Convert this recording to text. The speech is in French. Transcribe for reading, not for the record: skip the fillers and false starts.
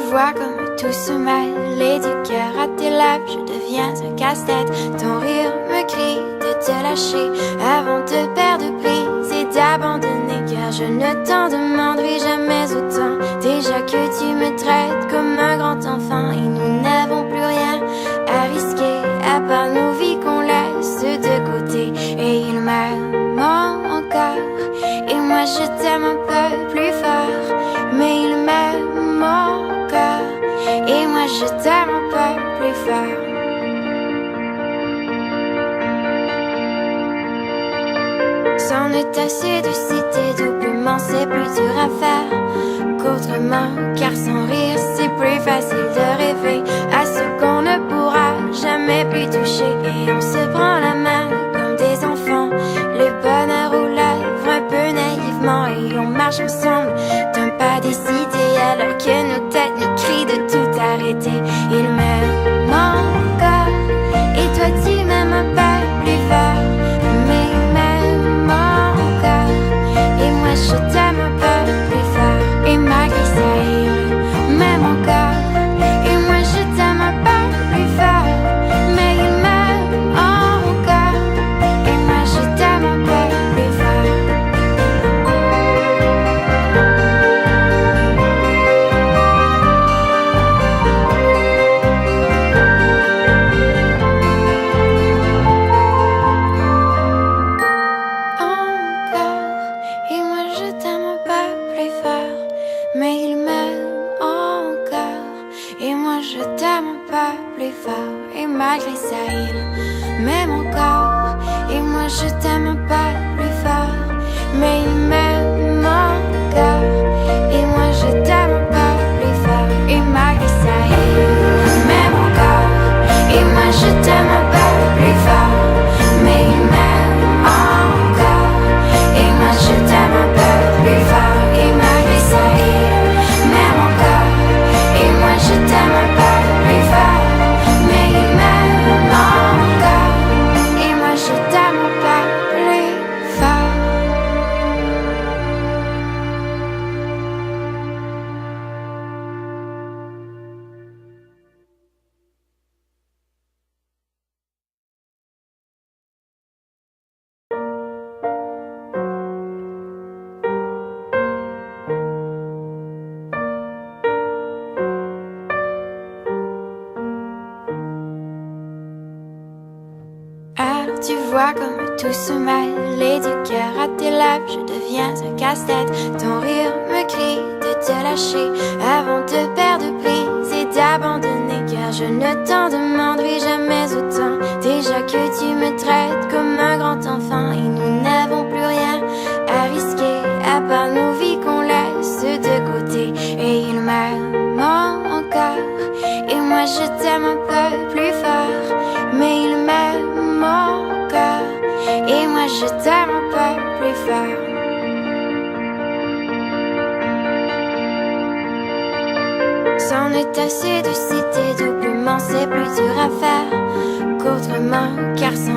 vois comme tout se mêle et du cœur à tes lèvres, je deviens un casse-tête. Ton rire me crie de te lâcher avant de perdre prise et d'abandonner, car je ne t'en demanderai jamais autant. Déjà que tu me traites comme un grand enfant et nous n'avons plus rien à risquer à part nos vies qu'on laisse de côté. Et il m'aime encore et moi je t'aime un peu plus fort, mais il m'aime encore et moi je t'aime un peu plus fort. C'en est assez de citer doublement, c'est plus dur à faire qu'autrement, car sans rire c'est plus facile de rêver à ce qu'on ne pourra jamais plus toucher. Et on se prend la main comme des enfants, le bonheur aux lèvres un peu naïvement, et on marche ensemble d'un pas décidé alors que nos têtes nous crient de tout arrêter. Il m'aime encore et toi tu m'aimes un peu plus fort, mais il m'aime encore et moi je t'aime un peu plus fort. Et malgré ça il m'aime encore et moi je t'aime un peu plus fort, mais il m'aime encore et moi je t'aime un peu plus fort. Et moi je t'aime un peu plus fort, mais il m'aime encore et moi je t'aime un peu plus fort. Et malgré ça il m'aime encore et moi je t'aime un peu plus fort, mais il m'aime encore et moi je t'aime un peu plus fort. Et malgré ça il m'aime encore et moi je t'aime un peu plus fort, mais il m'aime encore et moi je t'aime un peu plus fort. Et malgré ça il m'aime encore et moi je t'aime un peu plus fort, mais il m'aime encore et moi je t'aime un peu plus fort. Alors tu vois comme tout se mêle et du cœur à tes lèvres, je deviens un casse-tête. Ton rire me crie de te lâcher avant de perdre prise et d'abandonner, car je ne t'en demanderai jamais autant. Déjà que tu me traites comme un grand enfant et nous n'avons plus rien à risquer à part nos vies qu'on laisse de côté. Et il m'aime encore et moi je t'aime un peu plus fort, mais il m'aime encore et moi je t'aime un peu plus fort. C'en est assez de citer doublement, c'est plus dur à faire qu'autrement, car sans